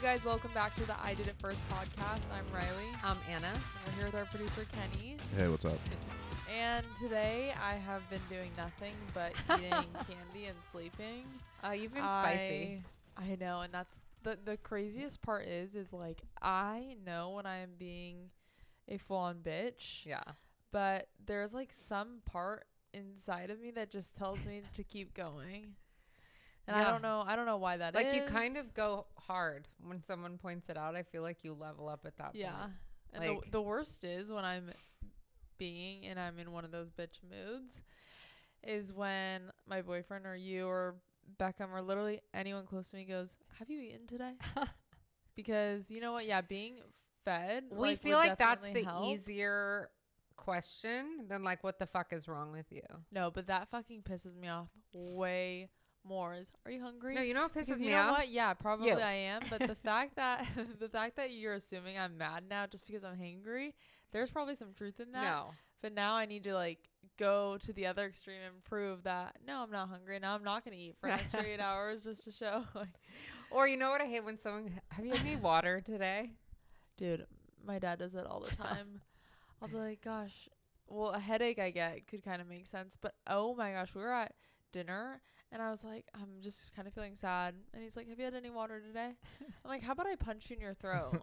guys, welcome back to the I Did It First podcast. I'm Riley. I'm Anna. And we're here with our producer, Kenny. Hey, what's up? And today I have been doing nothing but eating candy and sleeping. You've been spicy. I know, and that's the craziest part is like I know when I am being a full-on bitch. Yeah. But there's like some part inside of me that just tells me to keep going. And yeah. I don't know why that is. Like you kind of go hard when someone points it out. I feel like you level up at that point. Yeah. And like, the worst is when I'm in one of those bitch moods is when my boyfriend or you or Beckham or literally anyone close to me goes, "Have you eaten today?" Because you know what? Yeah, being fed. We like, feel would like that's definitely the help. easier question than like, what the fuck is wrong with you? No, but that fucking pisses me off way more. Are you hungry? No, you know what pisses Because me you know off? what? Yeah, probably You. I am. But the fact that you're assuming I'm mad now just because I'm hangry, there's probably some truth in that. No. But now I need to like go to the other extreme and prove that no, I'm not hungry. Now I'm not gonna eat for an extra 8 hours just to show. Like, Or you know what I hate when someone, have you had any water today? dude, my dad does that all the time. I'll be like, gosh, well, a headache I get could kind of make sense, but oh my gosh, we were at dinner and I was like, I'm just kind of feeling sad, and he's like, have you had any water today? I'm like, how about I punch you in your throat?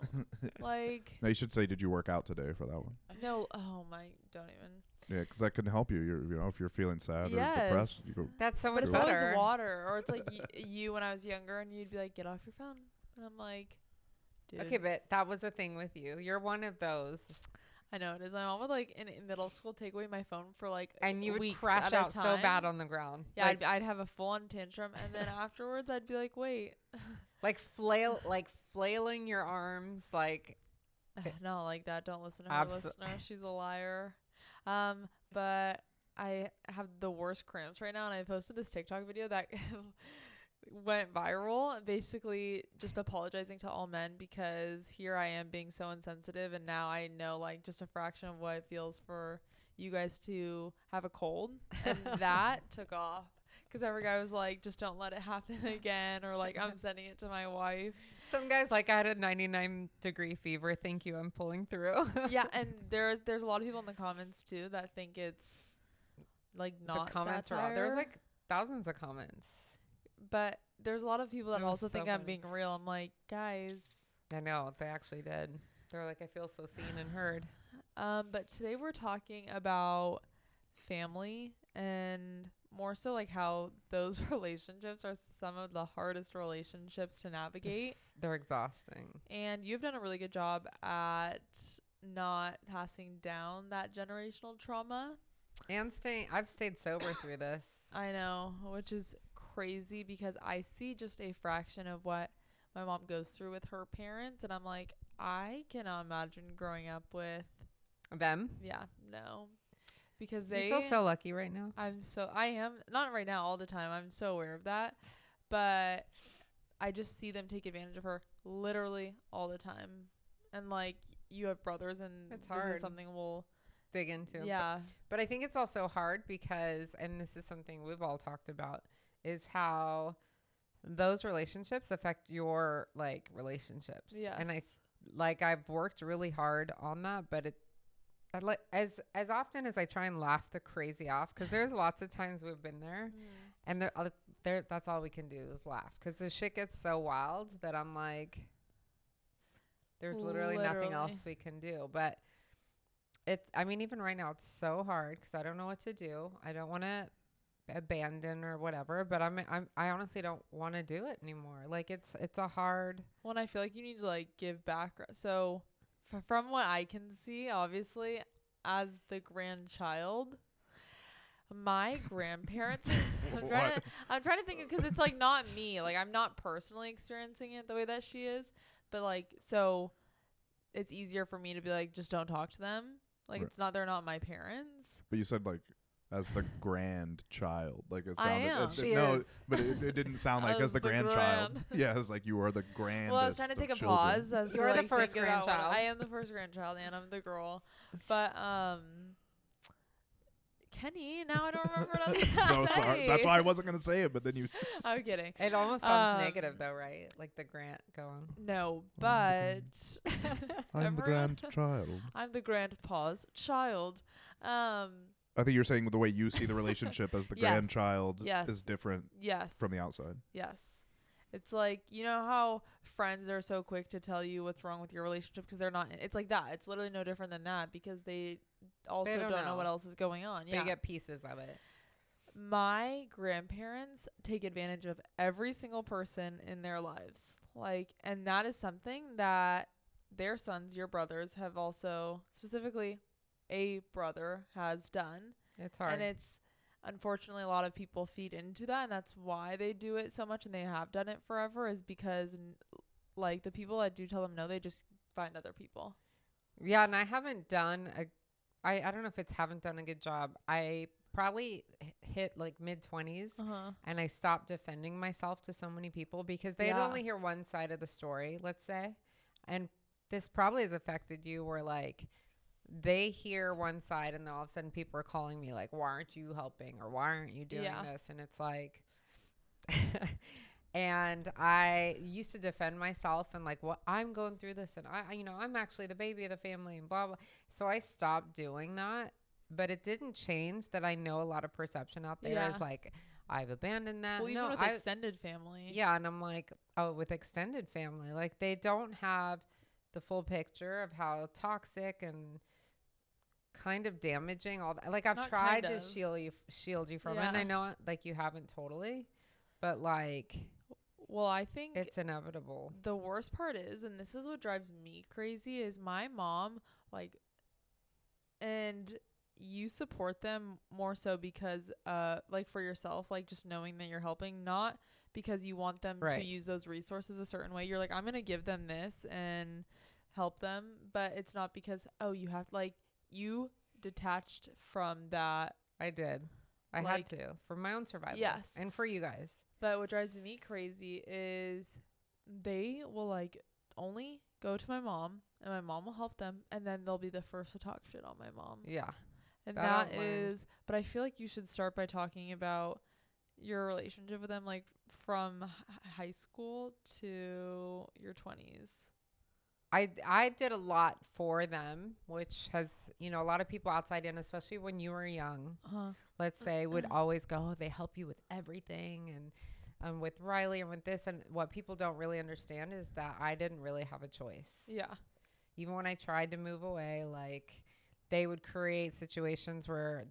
Like, No, you should say, did you work out today for that one? no, oh my, don't even. Yeah, because that can help you. You know, if you're feeling sad or Yes. depressed, you go. That's so But much it's better. always water, or it's like you when I was younger, and you'd be like, get off your phone, and I'm like, dude. Okay, but that was the thing with you. You're one of those. I know it is. My mom would like in middle school take away my phone for like And you would weeks crash at a out so time. bad on the ground. Yeah, Like, I'd have a full-on tantrum, and then afterwards I'd be like, wait, like flailing your arms, like not like that. Don't listen to her, Abso- listener. She's a liar. But I have the worst cramps right now, and I posted this TikTok video that went viral, basically just apologizing to all men because here I am being so insensitive, and now I know like just a fraction of what it feels for you guys to have a cold, and that took off because every guy was like, just don't let it happen again, or like, I'm sending it to my wife. some guys like, I had a 99-degree fever. Thank you. I'm pulling through. Yeah, and there's a lot of people in the comments too that think it's like not the comments satire. are out. There's like thousands of comments. But there's a lot of people that It was also so think I'm funny. being real. I'm like, guys. I know they actually did. They're like, I feel so seen and heard. But today we're talking about family, and more so like how those relationships are some of the hardest relationships to navigate. They're exhausting. And you've done a really good job at not passing down that generational trauma. And I've stayed sober through this. I know, which is crazy because I see just a fraction of what my mom goes through with her parents, and I'm like, I cannot imagine growing up with Them. no, because Do you feel so lucky right now? I am not right now all the time. I'm so aware of that, but I just see them take advantage of her literally all the time. And like, you have brothers, and It's this hard. is something we'll Dig into. yeah. But I think it's also hard because, and this is something we've all talked about, is how those relationships affect your like relationships. Yes. And I've worked really hard on that, but I like as often as I try and laugh the crazy off, because there's lots of times we've been there, and there that's all we can do is laugh, because the shit gets so wild that I'm like, there's literally nothing else we can do. But even right now it's so hard because I don't know what to do. I don't want to abandon or whatever, but I honestly don't want to do it anymore. Like it's a hard. Well, and I feel like you need to like give back. So from what I can see, obviously, as the grandchild, my grandparents, I'm trying to think, because it's like not me. Like, I'm not personally experiencing it the way that she is, but like, so it's easier for me to be like, just don't talk to them. Like, Right. they're not my parents. But you said like as the grandchild, like it I sounded. am. She no, is. but it didn't sound like As as the the grandchild. grand. Yeah, it was like you were the grandest. Well, I was trying to of take a children. pause. As to, You're the like, first think about what- grandchild. I am the first grandchild, and I'm the girl. But Kenny, now I don't remember what I was gonna So say. sorry. That's why I wasn't gonna say it, but then you. I'm kidding. It almost sounds Um, negative though, right? Like the grant going. No, I'm but I'm the everyone- grandchild. I'm the grandpa's child. Um, I think you're saying the way you see the relationship as the Yes. grandchild Yes. is different yes. from the outside. Yes. It's like, you know how friends are so quick to tell you what's wrong with your relationship because they're not. It's like that. It's literally no different than that because they also don't don't know know. what else is going on. But Yeah. you get pieces of it. My grandparents take advantage of every single person in their lives. Like, and that is something that their sons, your brothers, have also, specifically a brother, has done. It's hard. And it's unfortunately a lot of people feed into that, and that's why they do it so much and they have done it forever, is because like the people that do tell them no, they just find other people. Yeah, and I haven't done I don't know if it's haven't done a good job. I probably hit like mid-20s Uh-huh. and I stopped defending myself to so many people because they'd Yeah. only hear one side of the story, let's say. And this probably has affected you where like they hear one side and then all of a sudden people are calling me like, why aren't you helping or why aren't you doing Yeah. this? And it's like and I used to defend myself and like, well, I'm going through this and I I'm actually the baby of the family and blah blah. So I stopped doing that, but it didn't change that I know a lot of perception out there Yeah. is like I've abandoned that. Well, even No, with I extended family. yeah, and I'm like, oh, with extended family, like they don't have the full picture of how toxic and kind of damaging all that. Like I've Not tried kind to of. shield you from it, and I Yeah. know like you haven't totally, but like Well, I think it's inevitable. the worst part is, and this is what drives me crazy, is my mom, like, and you support them more so because, like for yourself, like just knowing that you're helping, not because you want them to Right. use those resources a certain way. You're like, I'm going to give them this and help them, but it's not because, oh, you have, like, you detached from that. I did. I Like- had to for my own survival. Yes. and for you guys. But what drives me crazy is they will like only go to my mom and my mom will help them and then they'll be the first to talk shit on my mom. Yeah, And that that I've learned. is, but I feel like you should start by talking about your relationship with them, like from high school to your 20s. I did a lot for them, which has a lot of people outside in, especially when you were young. Let's say would always go, oh, they help you with everything and with Riley and with this. And what people don't really understand is that I didn't really have a choice. Yeah. Even when I tried to move away, like they would create situations where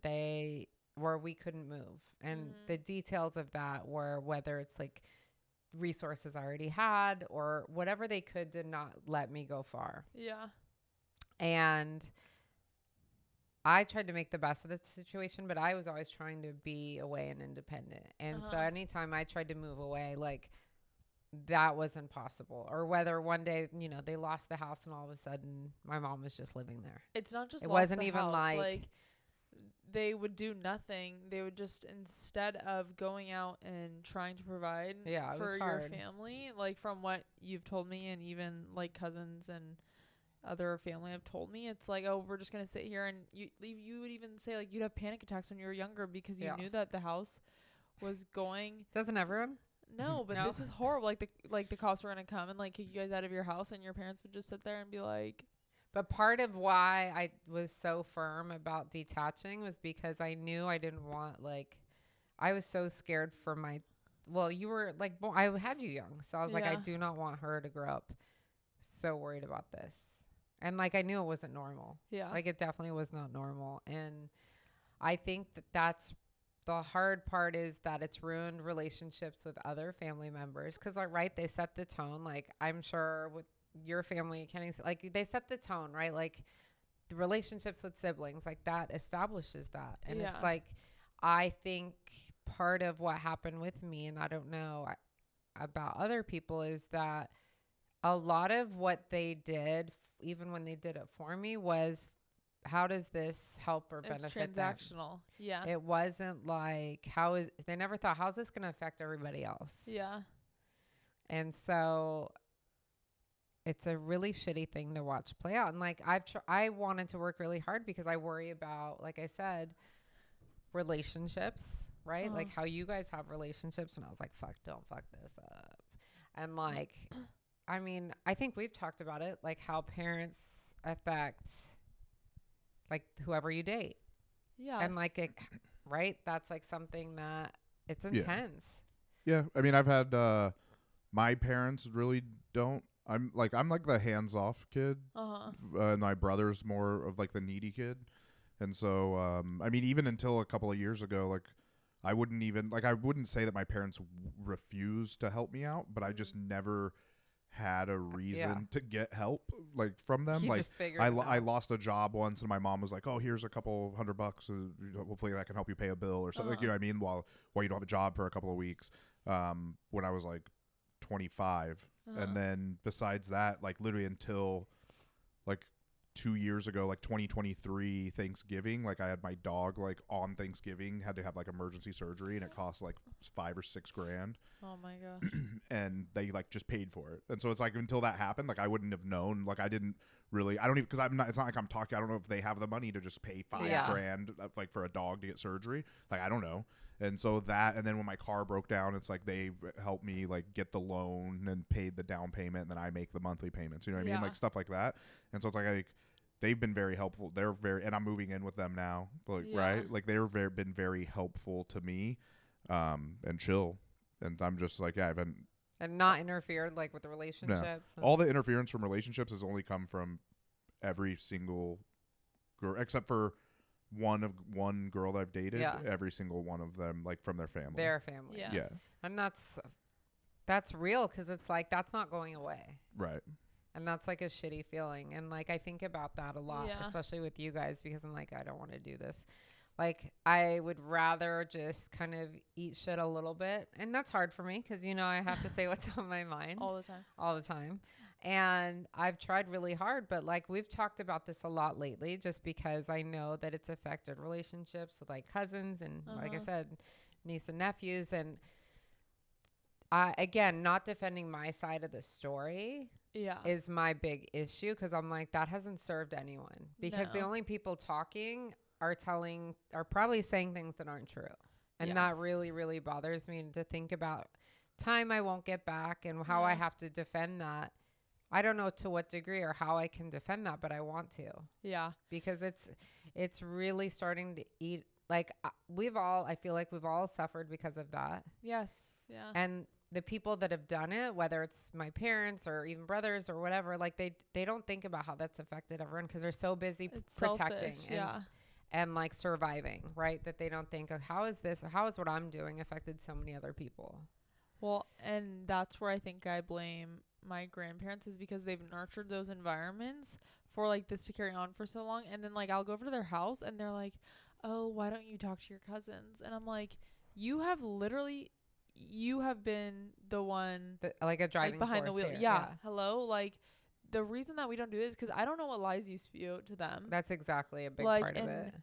we couldn't move. And Mhm. the details of that were whether it's like resources I already had or whatever they could to not let me go far. Yeah. And I tried to make the best of the situation, but I was always trying to be away and independent. And so Uh-huh. anytime I tried to move away, like that wasn't possible. Or whether one day, they lost the house and all of a sudden my mom was just living there. It's not just It lost wasn't the even house, like- they would do nothing. They would just, instead of going out and trying to provide Yeah, it was for your hard. family, like from what you've told me and even like cousins and other family have told me, it's like, oh, we're just gonna sit here, and you would even say like you'd have panic attacks when you were younger because you Yeah. knew that the house was going. Doesn't everyone? No, but No? this is horrible. Like the cops were gonna come and like kick you guys out of your house, and your parents would just sit there and be like, But part of why I was so firm about detaching was because I knew I didn't want, I was so scared for you were like, I had you young. So I was like, I Yeah. do not want her to grow up so worried about this. And I knew it wasn't normal. yeah, It definitely was not normal. And I think that's the hard part is that it's ruined relationships with other family members. Cause right. They set the tone. I'm sure with your family, Kenny, they set the tone, right? The relationships with siblings, that establishes that. And Yeah. it's I think part of what happened with me, and I don't know about other people, is that a lot of what they did, even when they did it for me, was how does this help or it's benefit them? transactional. Yeah, It wasn't they never thought, how's this going to affect everybody else? yeah, And so it's a really shitty thing to watch play out. And I wanted to work really hard because I worry about, like I said, relationships, right? Like Uh-huh. how you guys have relationships. And I was like, fuck, don't fuck this up. And like, I mean, I think we've talked about it, like how parents affect like whoever you date. Yes. And like, it, right? That's like something that it's Yeah. intense. Yeah, I mean, I've had my parents really don't. I'm like the hands-off kid. Uh-huh. And my brother's more of like the needy kid. And so, I mean, even until a couple of years ago, like I wouldn't say that my parents refused to help me out, but I just never had a reason to get help like from them. You Like just figured I, it I out. lost a job once, and my mom was like, "Oh, here's a couple $100. Hopefully that can help you pay a bill or something." Like, you know what I mean? While you don't have a job for a couple of weeks. When I was like 25, and then besides that, like literally until like 2 years ago, like 2023 Thanksgiving, like I had my dog like on Thanksgiving, had to have like emergency surgery, and it cost like 5 or 6 grand. Oh my gosh. And they like just paid for it. And so it's like until that happened, like I wouldn't have known. Like I don't even, because I'm not, it's not like I'm talking, I don't know if they have the money to just pay 5 Yeah. grand like for a dog to get surgery. Like I don't know. And so that, and then when my car broke down, it's like they helped me like get the loan and paid the down payment, and then I make the monthly payments. You know what I mean? Yeah. Like stuff like that. And so it's like they've been very helpful. They're very, and I'm moving in with them now. Like Yeah. right, like been very helpful to me, and chill. And I'm just like, yeah, I've been And not interfered like with the relationships. and- all the interference from relationships has only come from every single girl, except for one girl that I've dated. Yeah. Every single one of them, like from their family. their family. Yes. Yeah. And that's real, because it's like that's not going away. Right. And that's like a shitty feeling. And like I think about that a lot, Yeah. especially with you guys, because I'm like, I don't want to do this. Like I would rather just kind of eat shit a little bit. And that's hard for me because, you know, I have to say what's on my mind All the time. all the time. And I've tried really hard, but like we've talked about this a lot lately, just because I know that it's affected relationships with like cousins and like I Uh-huh. said, niece and nephews. And I, again, not defending my side of the story Yeah. is my big issue, because I'm like, that hasn't served anyone, because the No. only people talking are probably saying things that aren't true. And that Yes. really, really bothers me, and to think about time I won't get back and how I Yeah. have to defend that. I don't know to what degree or how I can defend that, but I want to, Yeah. because it's really starting to eat. Like I feel like we've all suffered because of that. Yes. Yeah. And the people that have done it, whether it's my parents or even brothers or whatever, like they don't think about how that's affected everyone, because they're so busy It's protecting selfish. and, Yeah. and like surviving, right? That they don't think of how is what I'm doing affected so many other people. Well, and that's where I think I blame my grandparents, is because they've nurtured those environments for like this to carry on for so long. And then like I'll go over to their house and they're like, "Oh, why don't you talk to your cousins?" And I'm like, you have been the one Like a driving like behind the force wheel. here. Yeah. Hello. Like the reason that we don't do it is because I don't know what lies you spew to them. That's exactly a big Like, part of and it.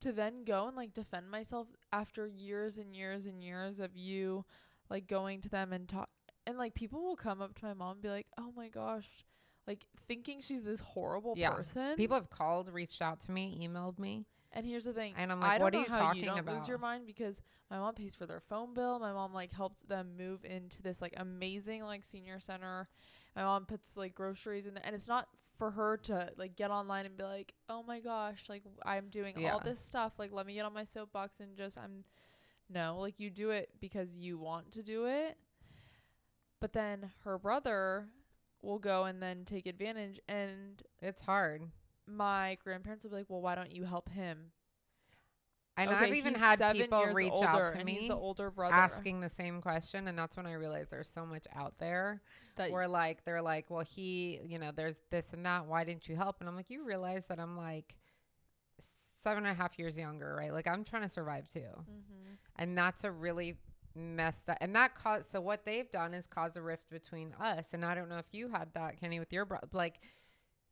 To then go and like defend myself after years and years and years of you like going to them and talk, and like people will come up to my mom and be like, "Oh my gosh," like thinking she's this horrible Yeah. person. People have called, reached out to me, emailed me. And here's the thing, And I'm like, I don't what are know you how talking you don't lose your about? mind, because my mom pays for their phone bill. My mom like helped them move into this like amazing like senior center. My mom puts like groceries in there, and it's not for her to like get online and be like, "Oh my gosh, like I'm doing Yeah. all this stuff. Like let me get on my soapbox and just no, like you do it because you want to do it." But then her brother will go and then take advantage, and It's hard. my grandparents will be like, "Well, why don't you help him?" And Okay, I've even he's had 7 people years reach older, out to and me he's the older brother. asking the same question. And that's when I realized there's so much out there that where like, they're like, well, there's this and that. Why didn't you help? And I'm like, you realize that I'm like 7.5 years younger, right? Like I'm trying to survive too. Mhm. And that's a really messed up. And that caused, so what they've done is cause a rift between us. And I don't know if you had that, Kenny, with your brother. Like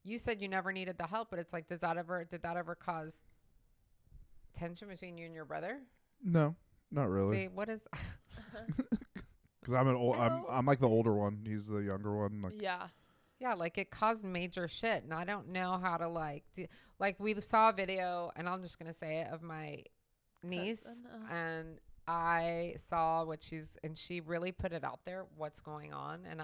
you said you never needed the help, but it's like, did that ever cause tension between you and your brother? No, not really. See, what is Because I'm No. I'm like the older one. He's the younger one. Like Yeah. yeah, like it caused major shit, and I don't know how to like we saw a video, and I'm just gonna say it, of my niece, Cousin, and I saw and she really put it out there, what's going on. And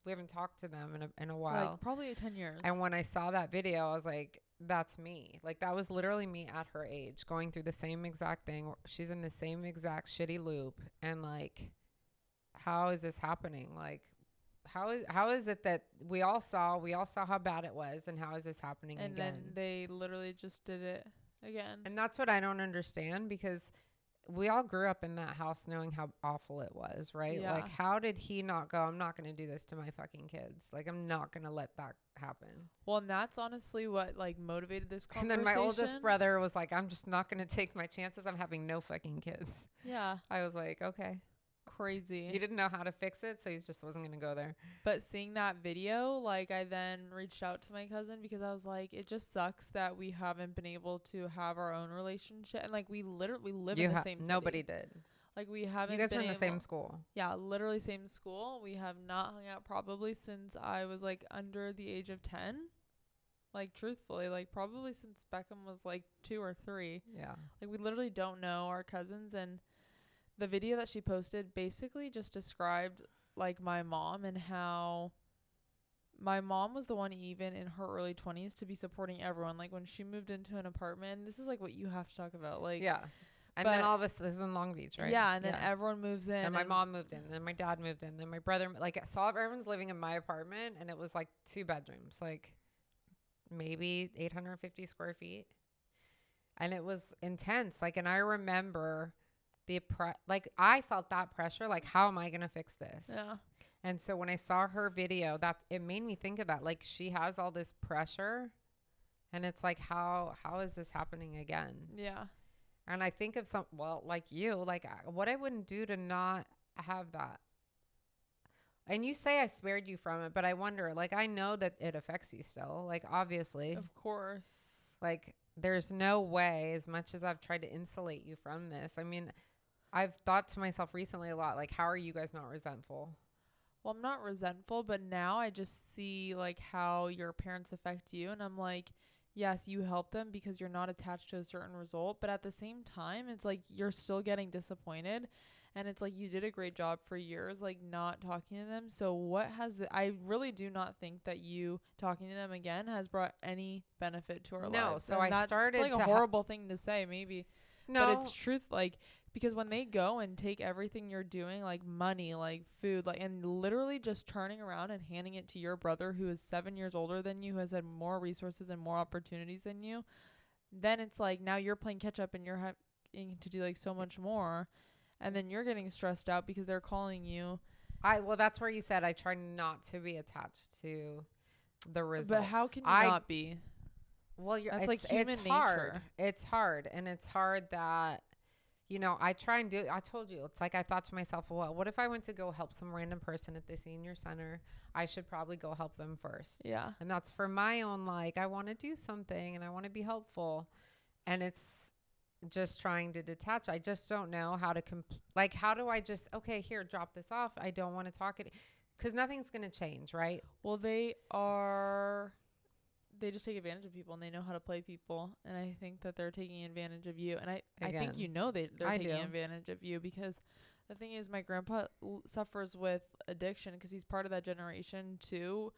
we haven't talked to them in a while. like probably 10 years. And when I saw that video, I was like, that's me. Like, that was literally me at her age going through the same exact thing. She's in the same exact shitty loop. And like, how is this happening? Like, how is it that we all saw how bad it was, and how is this happening and again? then they literally just did it again. And that's what I don't understand, because we all grew up in that house knowing how awful it was, right? Yeah. Like, how did he not go, I'm not going to do this to my fucking kids. Like, I'm not going to let that happen. Well, and that's honestly what like motivated this And conversation. then my oldest brother was like, I'm just not going to take my chances. I'm having no fucking kids. Yeah. I was like, okay. Crazy. He didn't know how to fix it, so he just wasn't going to go there. But seeing that video, like, I then reached out to my cousin because I was like, it just sucks that we haven't been able to have our own relationship. And like, we literally live in the same city. Nobody did. Like, we haven't. You guys been were in the same able- school. Yeah, literally same school. We have not hung out probably since I was like under the age of 10. Like, truthfully, like probably since Beckham was like 2 or 3. Yeah. Like, we literally don't know our cousins. And the video that she posted basically just described like my mom, and how my mom was the one, even in her early 20s, to be supporting everyone. Like, when she moved into an apartment, this is like what you have to talk about. Like, Yeah. And but- then all of us, this is in Long Beach, right? yeah, and then everyone moves in. And my mom moved in, then my dad moved in, then my brother, like, I saw everyone's living in my apartment, and it was like 2 bedrooms, like maybe 850 square feet. And it was intense. Like, and I remember like, I felt that pressure. Like, how am I going to fix this? Yeah. And so when I saw her video, it made me think of that. Like, she has all this pressure, and it's like, how is this happening again? Yeah. And I think of like you, like, what I wouldn't do to not have that. And you say I spared you from it, but I wonder, like, I know that it affects you still, like, obviously. Of course. Like, there's no way, as much as I've tried to insulate you from this. I mean, I've thought to myself recently a lot, like, how are you guys not resentful? Well, I'm not resentful, but now I just see like how your parents affect you, and I'm like, yes, you help them because you're not attached to a certain result, but at the same time, it's like you're still getting disappointed, and it's like you did a great job for years, like not talking to them. So what I really do not think that you talking to them again has brought any benefit to our lives. No, so And I started it's like to a horrible thing to say, maybe. No. But it's truth, like, because when they go and take everything you're doing, like money, like food, like, and literally just turning around and handing it to your brother who is 7 years older than you, who has had more resources and more opportunities than you, then it's like now you're playing catch up, and you're having to do like so much more, and then you're getting stressed out because they're calling you. Well, that's where you said I try not to be attached to the result. But how can you not be? Well, That's like human nature. Hard. It's hard. And it's hard that, you know, I try and I told you, it's like I thought to myself, well, what if I went to go help some random person at the senior center? I should probably go help them first. Yeah. And that's for my own, like, I want to do something and I want to be helpful. And it's just trying to detach. I just don't know how to, like, how do I just, okay, here, drop this off. I don't want to talk it. Because nothing's going to change, right? Well, they just take advantage of people, and they know how to play people. And I think that they're taking advantage of you. And I think, you know, they're taking advantage of you, because the thing is, my grandpa suffers with addiction because he's part of that generation too.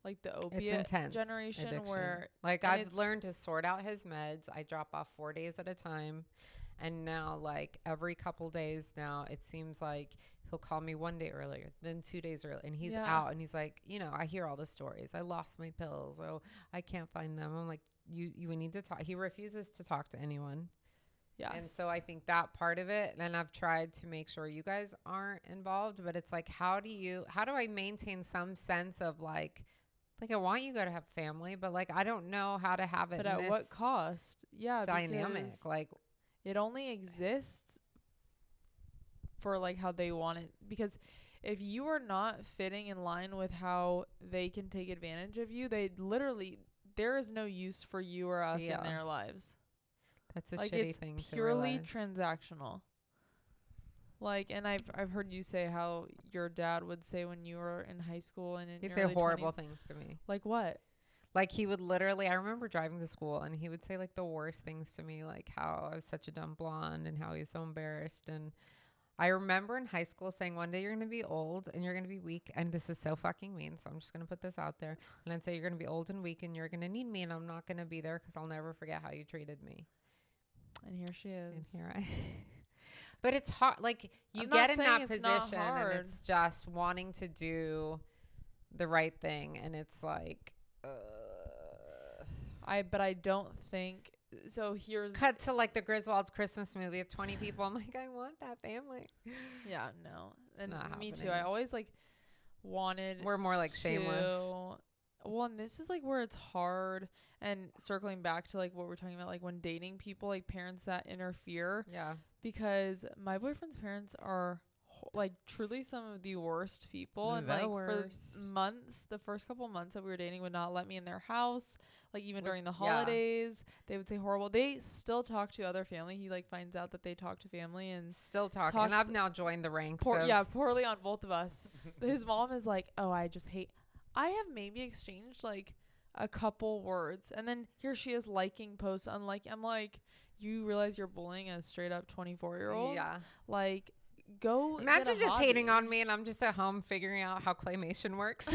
Like the opiate generation addiction. where like I've learned to sort out his meds. I drop off 4 days at a time. And now, like, every couple days now, it seems like he'll call me 1 day earlier, then 2 days earlier. And he's out, and he's like, you know, I hear all the stories. I lost my pills. Oh, I can't find them. I'm like, you need to talk. He refuses to talk to anyone. Yes. And so I think that part of it, and I've tried to make sure you guys aren't involved, but it's like, how do I maintain some sense of like I want you guys to have family, but like, I don't know how to have it. But at what cost? Yeah. Dynamic. Like, it only exists for like how they want it, because if you are not fitting in line with how they can take advantage of you, there is no use for you or us in their lives. That's a like, shitty it's thing purely to transactional. Like, and I've heard you say how your dad would say when you were in high school and in He'd your say early horrible 20s. things to me. Like what? Like he would literally, I remember driving to school and he would say like the worst things to me, like how I was such a dumb blonde and how he's so embarrassed. And I remember in high school saying one day you're going to be old and you're going to be weak. And this is so fucking mean. So I'm just going to put this out there. And then say you're going to be old and weak and you're going to need me and I'm not going to be there because I'll never forget how you treated me. And here she is. And here I But it's hard. Like you I'm get not in saying that it's not position and hard. it's just wanting to do the right thing. And it's like, But I don't think so. Here's cut to like the Griswolds Christmas movie of 20 people. I'm like, I want that family. yeah, no, and not me too. happening. I always like wanted. We're more like shameless. Well, and this is like where it's hard. And circling back to like what we're talking about, like when dating people, like parents that interfere, Yeah. because my boyfriend's parents are like truly some of the worst people, and The like worst. for months, the first couple months that we were dating, would not let me in their house. Like even during the yeah. holidays, they would say horrible. They still talk to other family. He like finds out that they talk to family and Still talking. And Talks- I've now joined the ranks. poorly on both of us. His mom is like, "Oh, I just hate." I have maybe exchanged like a couple words, and then here she is liking posts. I'm like, you realize you're bullying a straight up 24-year-old? Yeah. Like, go. Imagine get a just hating hobby. on me and I'm just at home figuring out how claymation works.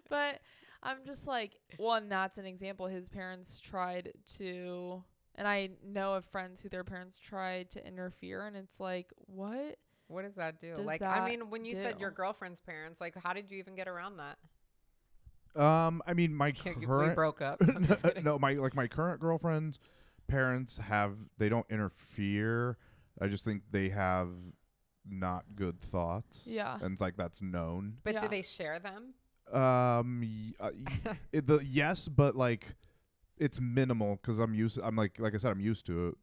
But I'm just like, one, that's an example. His parents tried to, and I know of friends who their parents tried to interfere, and it's like, what? What does that do? Does Like, that I mean, when you said do? your girlfriend's parents, like, how did you even get around that? I mean, my We current broke up. I'm just kidding. no, my current girlfriend's parents they don't interfere. I just think they have not good thoughts. Yeah. And it's like that's known. But Yeah. do they share them? Yes, but like it's minimal because I'm like I said, I'm used to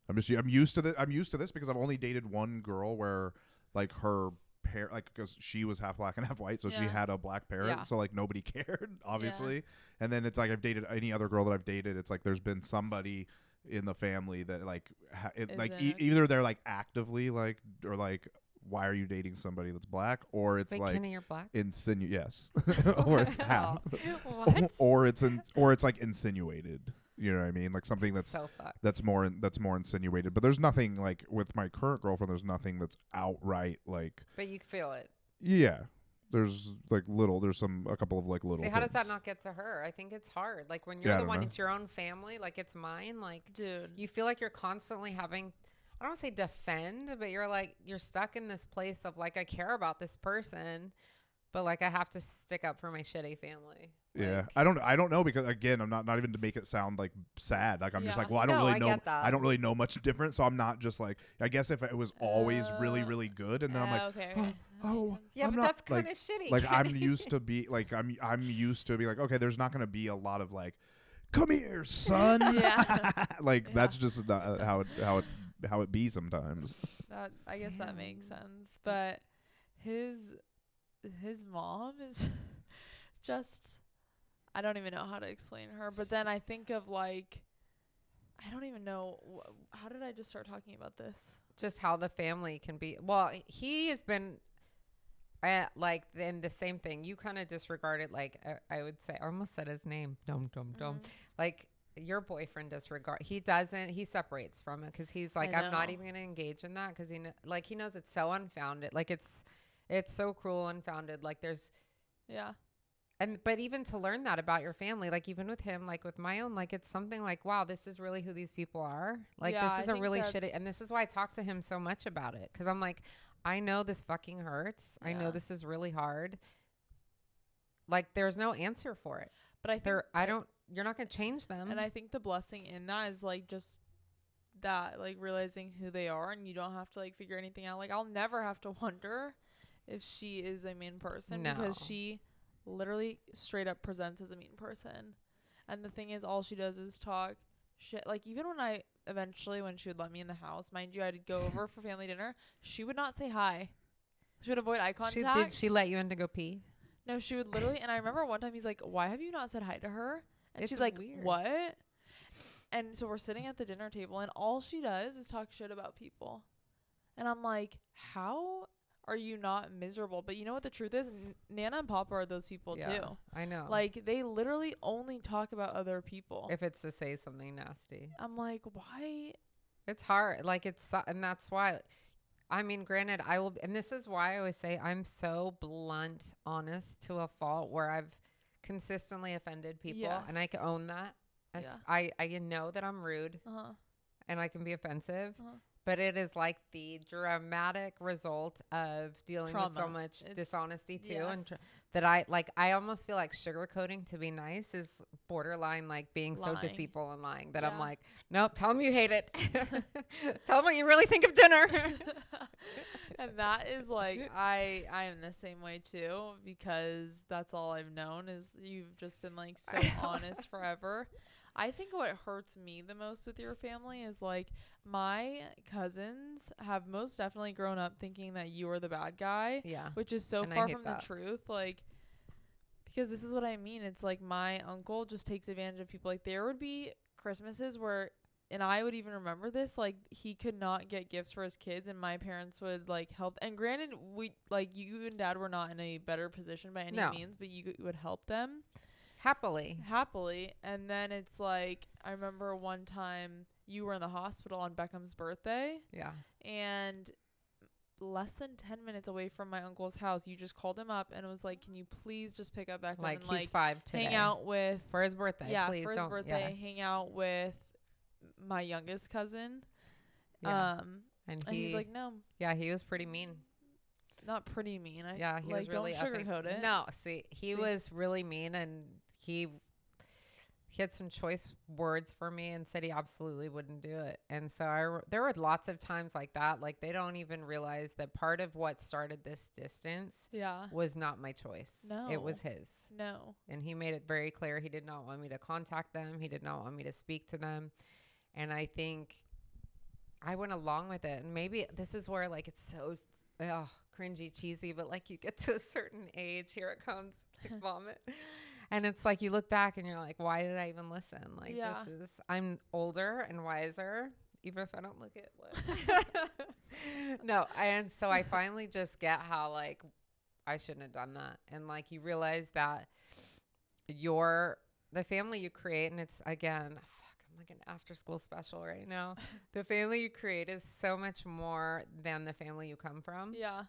I'm used to this because I've only dated one girl where like her parent, like because she was half black and half white, so she Yeah. had a black parent, Yeah. so like nobody cared, obviously. And then it's like I've dated any other girl that I've dated, it's like there's been somebody in the family that like Isn't- either they're like actively like or like why are you dating somebody that's black, or it's Wait, like Kenny, you're black? yes, or it's half, What? or it's like insinuated. You know what I mean? Like something that's so fucked. that's more insinuated. But there's nothing like with my current girlfriend. There's nothing that's outright like But you feel it. yeah. There's like there's a couple of like little. See, how does that things. not get to her? I think it's hard. Like when Yeah, you're I the don't one, know. it's your own family. Like it's mine. Like Dude. you feel like you're constantly having, I don't want to say defend, but you're like, you're stuck in this place of like, I care about this person, but like I have to stick up for my shitty family. Yeah, Like, I don't know because again, I'm not even to make it sound like sad. Like I'm just Yeah. like, well, I don't No, really I know. get that. I don't really know much different, so I'm not just like. I guess if it was always really really good, and then I'm like, okay. oh, That makes oh, sense. yeah, I'm but not, that's kind like- of shitty. like I'm Kenny. used to be like I'm used to be like, okay, there's not gonna be a lot of like, come here, son. Yeah. like Yeah. that's just not how it be sometimes. That I guess that makes sense. But his mom is just, I don't even know how to explain her. But then I think of like, I don't even know how did I just start talking about this? Just how the family can be. Well, he has been like in the same thing. You kind of disregarded, like I would say, I almost said his name. Dum. Mhm. Like your boyfriend disregard. He doesn't. He separates from it because he's like, I I'm not know. even gonna engage in that because he knows it's so unfounded. Like it's so cruel, unfounded. Like there's. Yeah. But even to learn that about your family, like even with him, like with my own, like it's something like, wow, this is really who these people are. Like Yeah, this is I a think really shitty, that's- and this is why I talk to him so much about it. Cause I'm like, I know this fucking hurts. I know Yeah. this is really hard. Like there's no answer for it. But I think You're not going to change them. and I think the blessing in that is like just that, like realizing who they are, and you don't have to like figure anything out. Like I'll never have to wonder if she is a mean person because No. she literally straight up presents as a mean person. And the thing is, all she does is talk shit. Like even when she would let me in the house, mind you, I'd go over for family dinner, she would not say hi. She would avoid eye contact. Did she let you in to go pee? No, she would literally, and I remember one time he's like, "Why have you not said hi to her?" And It's she's like, weird. "What?" And so we're sitting at the dinner table, and all she does is talk shit about people. And I'm like, "How are you not miserable? But you know what the truth is? Nana and Papa are those people too. I know. Like, they literally only talk about other people. If it's to say something nasty. I'm like, why? It's hard. Like, and that's why, I mean, granted, and this is why I always say I'm so blunt, honest to a fault where I've consistently offended people, and I can own that. I know that I'm rude, and I can be offensive, but it is like the dramatic result of dealing with so much dishonesty too, and that I almost feel like sugarcoating to be nice is borderline like being so deceitful and lying that I'm like, nope, tell them you hate it. Tell them what you really think of dinner. And that is like, I am the same way too, because that's all I've known is you've just been like so honest forever. I think what hurts me the most with your family is like my cousins have most definitely grown up thinking that you are the bad guy. Yeah. Which is so far from the truth. Like, because this is what I mean. It's like my uncle just takes advantage of people. Like, there would be Christmases where, and I would even remember this, like, he could not get gifts for his kids and my parents would like help. And granted, you and dad were not in a better position by any means, but you would help them. Happily. And then it's like, I remember one time you were in the hospital on Beckham's birthday. Yeah. And less than 10 minutes away from my uncle's house, you just called him up and it was like, can you please just pick up Beckham and he's 5 today. Hang out with for his birthday. Yeah, please for his birthday, hang out with my youngest cousin. Yeah. And he's like, no. Yeah, he was pretty mean. Not pretty mean. He was really don't sugarcoat it. No, he was really mean, and he had some choice words for me and said he absolutely wouldn't do it. And so there were lots of times like that. Like, they don't even realize that part of what started this distance was not my choice. No. It was his. No. And he made it very clear he did not want me to contact them. He did not want me to speak to them. And I think I went along with it. And maybe this is where, like, it's so cringy, cheesy, but like you get to a certain age, here it comes, like vomit. And it's like you look back and you're like, why did I even listen? Like, I'm older and wiser, even if I don't look it. No. And so I finally just get how, like, I shouldn't have done that. And like, you realize that the family you create, and it's, again, I'm like an after school special right now. The family you create is so much more than the family you come from. Yeah.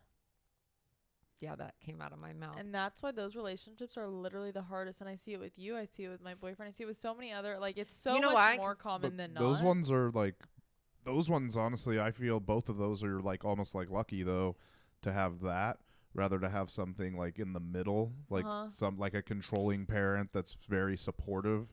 Yeah, that came out of my mouth. And that's why those relationships are literally the hardest. And I see it with you. I see it with my boyfriend. I see it with so many other, like, it's so much more common than not. Those ones are like, honestly, I feel both of those are like almost like lucky though to have that, rather to have something like in the middle, like like a controlling parent that's very supportive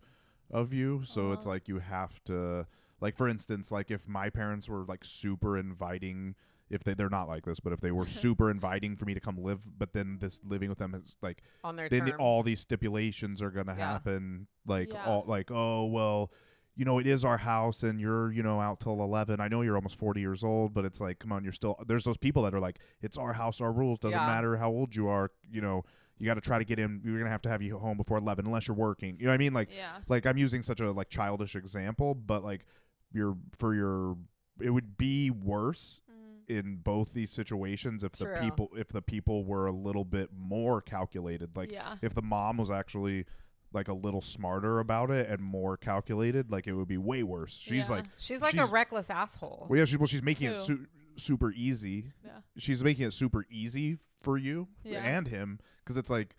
of you. So it's like you have to, like, for instance, like if my parents were like super inviting, if they're not like this, but if they were super inviting for me to come live, but then this living with them is like on their then terms. All these stipulations are gonna happen, like all like, oh well, you know, it is our house and you're, you know, out till 11. I know you're almost 40 years old, but it's like, come on, you're still, there's those people that are like, it's our house, our rules, doesn't matter how old you are, you know, you got to try to get in. We're going to have you home before 11 unless you're working. You know what I mean? Like, like I'm using such a like childish example, but like it would be worse in both these situations if the people were a little bit more calculated. Like if the mom was actually like a little smarter about it and more calculated, like it would be way worse. She's like a reckless asshole. Well, she's making it super easy. Yeah. She's making it super easy for you and him, because it's like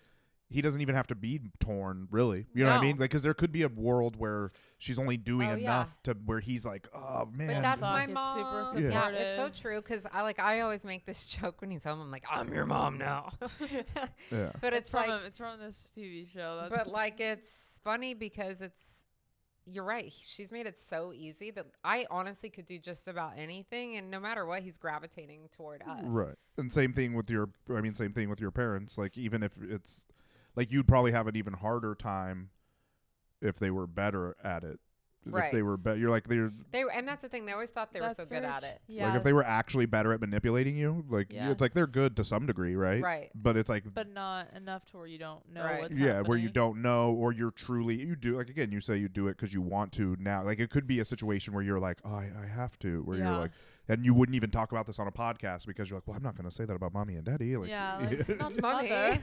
he doesn't even have to be torn, really. You know what I mean? Like, because there could be a world where she's only doing enough to where he's like, oh man. But that's my mom. Super supportive. Yeah, it's so true. Because I always make this joke when he's home. I'm like, I'm your mom now. Yeah. But it's like it's from this TV show. But like, it's funny because you're right. She's made it so easy that I honestly could do just about anything, and no matter what, he's gravitating toward us. Right. And same thing with your parents. Like, even if it's like, you'd probably have an even harder time if they were better at it. Right. If they were better, you're like and that's the thing. They always thought they were so good at it. Yeah. Like if they were actually better at manipulating you, like it's like they're good to some degree, right? Right. But it's like, but not enough to where you don't know what's happening. Where you don't know, or you do, like, again, you say you do it because you want to now. Like, it could be a situation where you're like, oh, I have to, where you're like, and you wouldn't even talk about this on a podcast because you're like, well, I'm not going to say that about mommy and daddy. Like, Yeah, like, not to Mommy. mother.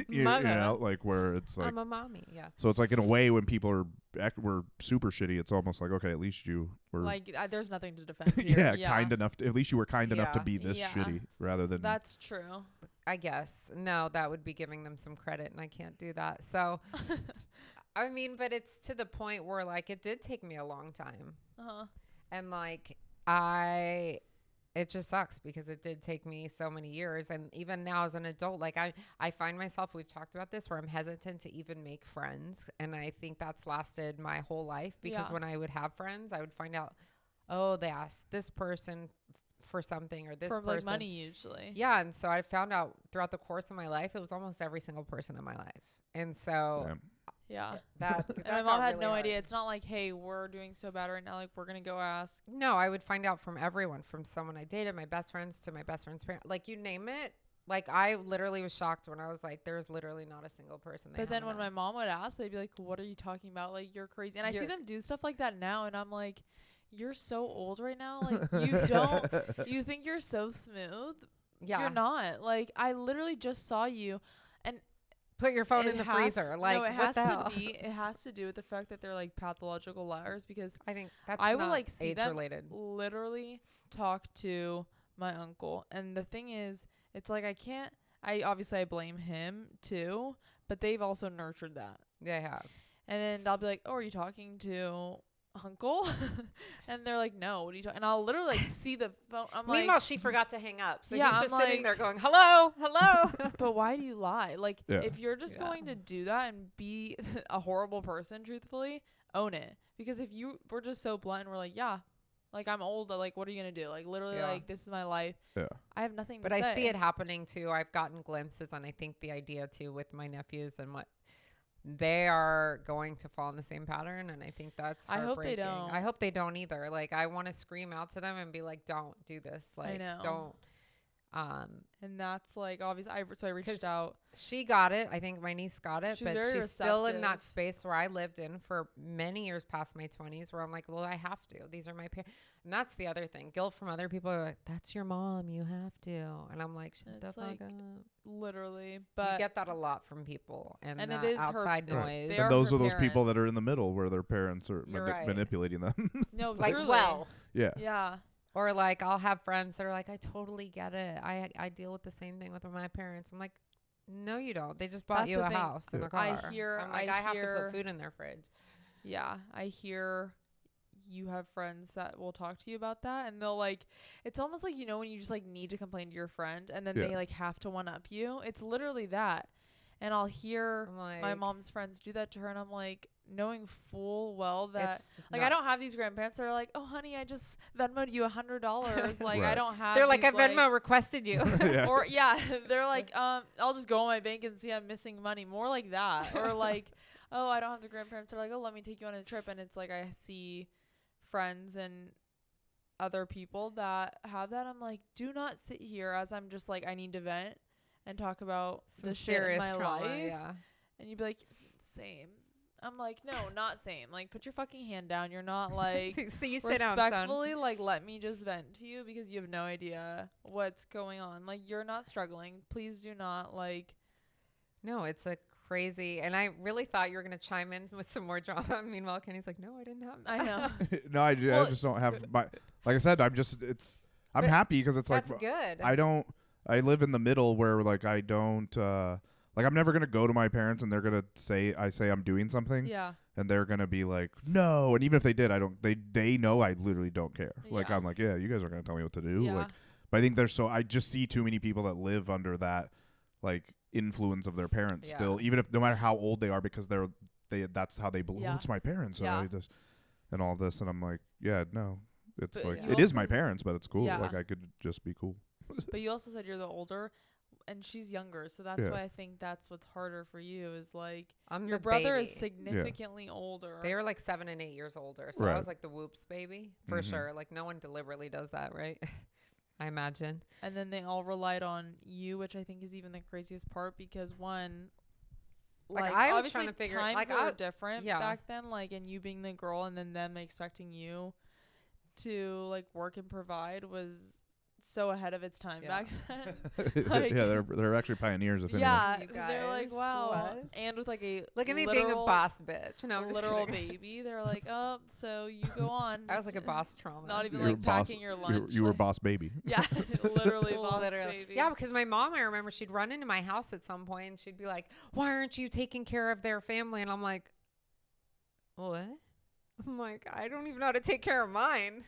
you know, like where it's like, I'm a mommy. Yeah. so it's like in a way when people were super shitty, it's almost like, okay, at least you were Like there's nothing to defend here. yeah, kind enough. At least you were kind enough to Yeah. be this Yeah. shitty rather than That's true. I guess. No, that would be giving them some credit, and I can't do that. So, I mean, but it's to the point where, like, it did take me a long time. Uh-huh. And, like, it just sucks because it did take me so many years. And even now as an adult, like, I find myself, we've talked about this, where I'm hesitant to even make friends. And I think that's lasted my whole life because Yeah. when I would have friends, I would find out, oh, they asked this person for something or this For person. like money usually. Yeah, and so I found out throughout the course of my life, it was almost every single person in my life. And so yeah. Yeah. that, And my mom had no idea. It's not like, hey, we're doing so bad right now. Like, we're going to go ask. No, I would find out from everyone, from someone I dated, my best friends to my best friend's parents. Like, you name it. Like, I literally was shocked when I was like, there's literally not a single person. But then when my mom would ask, they'd be like, what are you talking about? Like, you're crazy. And I see them do stuff like that now. And I'm like, you're so old right now. Like, you think you're so smooth. Yeah. You're not. Like, I literally just saw you. And Put your phone it in the has- freezer. Like, no, it what has the to hell? be. It has to do with the fact that they're like pathological liars because I think that's I will, not like, see age them related. literally talk to my uncle. And the thing is, it's like I obviously I blame him too, but they've also nurtured that. They have. And then I'll be like, "Oh, are you talking to uncle?" And they're like, "No, what are you talking?" And I'll literally like see the phone. I'm Meanwhile, like, she forgot to hang up. So Yeah, he's just I'm sitting there like- going, hello, hello. "But why do you lie? Like, Yeah. if you're just Yeah. going to do that and be a horrible person, truthfully, own it. Because if you were just so blunt and we're like, yeah, like I'm old, like what are you gonna do? Like literally, Yeah. like this is my life. Yeah. I have nothing But to say." I see it happening too. I've gotten glimpses, and I think the idea too with my nephews and what they are going to fall in the same pattern, and I think that's I hope they heartbreaking. don't. I hope they don't either. Like, I want to scream out to them and be like, "Don't do this! Like, know. don't." And that's like obviously. So I 'Cause reached out. She got it. I think my niece got it, She's but very she's still in that receptive. space where I lived in for many years past my 20s, where I'm like, well, I have to. These are my parents. And that's the other thing. Guilt from other people are like, that's your mom. You have to. And I'm like, shut the It's fuck like, up. Literally, You but get that a lot from people. And And it that is her- outside Right. noise. They And are those her are those people that are parents. in the middle where their parents are You're right. manipulating them. no, like, truly. well. yeah. Yeah. Or like, I'll have friends that are like, I totally get it. I deal with the same thing with my parents. I'm like, no, you don't. They just bought That's you the a thing. house and a I car. hear- I'm like, I I have to hear- put food in their fridge. Yeah, I hear you have friends that will talk to you about that, and they'll like, it's almost like, you know, when you just like need to complain to your friend and then Yeah. they like have to one up you. It's literally that. And I'll hear I'm like, my mom's friends do that to her, and I'm like, knowing full well that it's like I don't have these grandparents that are like, oh honey, I just Venmoed you $100. Like I Right. don't have. They're like, I these, Venmo requested you. Yeah. Or yeah, they're like, I'll just go on my bank and see I'm missing money. More like that. Or like, oh, I don't have the grandparents. They're like, oh, let me take you on a trip. And it's like I see friends and other people that have that. I'm like, do not sit here as I'm just like, I need to vent and talk about Some the shit in serious my trauma. life. Yeah. And you'd be like, same. I'm like, no, not same. Like, put your fucking hand down. You're not like So you sit down, son. respectfully, like, let me just vent to you because you have no idea what's going on. Like, you're not struggling. Please do not, like. No, it's a crazy. And I really thought you were going to chime in with some more drama. Meanwhile, Kenny's like, no, I didn't have that. I know. No, I Well- just don't have my. Like I said, I'm But happy because it's like That's good. I live in the middle where like I don't like I'm never gonna go to my parents and they're gonna say I'm doing something Yeah. and they're gonna be like no, and even if they did, I don't. They know I literally don't care. Like Yeah. I'm like, yeah, you guys are gonna tell me what to do. Yeah. Like, but I think I just see too many people that live under that like influence of their parents Yeah. still, even if no matter how old they are, because that's how they believe. Yeah. It's my parents, Yeah. and I just and all this, and I'm like, yeah, no, it's But like you it is my also- parents, but it's cool. Yeah. Like I could just be cool. But you also said you're the older, and she's younger. So that's Yeah. why I think that's what's harder for you is like I'm your the brother baby. is significantly older. They were like 7 and 8 years older. So I Right. was like the whoops baby for Mhm. sure. Like no one deliberately does that, right? I imagine. And then they all relied on you, which I think is even the craziest part because one, Like, like I was obviously trying to figure- times like, were different yeah. back then, like and you being the girl and then them expecting you to like work and provide was so ahead of its time Yeah. back then. Like- yeah, they're actually pioneers. If anyone. Yeah, You they're like, guys, wow. what? And with like a Look at me being a literal- boss bitch. No, I'm just literal kidding. baby. They're like, oh, so you go on. I was like a boss trauma. Not even You were like boss- packing your lunch. You were like- boss baby. Yeah, literally boss Literally. baby. Yeah, because my mom, I remember she'd run into my house at some point and she'd be like, why aren't you taking care of their family? And I'm like, what? I'm like, I don't even know how to take care of mine.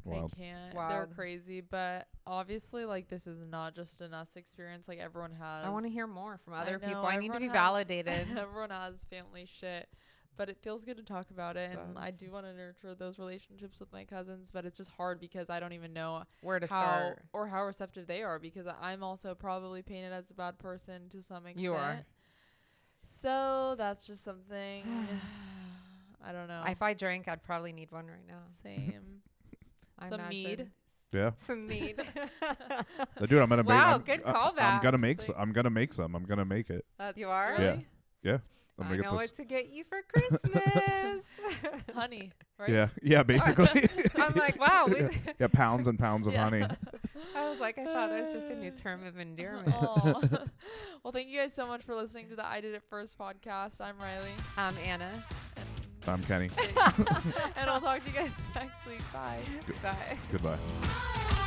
Wild. I can't. It's They're wild. crazy, but obviously, like this is not just an us experience. Like everyone has. I want to hear more from other know, people. I need to everyone be has- validated. Everyone has family shit, but it feels good to talk about it, and I does. do want to nurture those relationships with my cousins. But it's just hard because I don't even know Where to how start? or how receptive they are, because I'm also probably painted as a bad person to some extent. You are. So that's just something. I don't know. If I drank, I'd probably need one right now. Same. I Some mead. imagine. Yeah. Some mead. Dude, I'm gonna Wow, make. good I'm callback. gonna make. Thanks. I'm gonna make some. I'm gonna make it. You are? Really? I'm I gonna know get what this. to get you for Christmas. Honey, right? Yeah. Yeah. Basically. I'm like, wow. yeah. Pounds and pounds of Yeah. honey. I was like, I thought that was just a new term of endearment. Aw. Well, thank you guys so much for listening to the I Did It First podcast. I'm Riley. Anna. And, I'm Kenny. and I'll talk to you guys next week. Bye. Bye. Goodbye.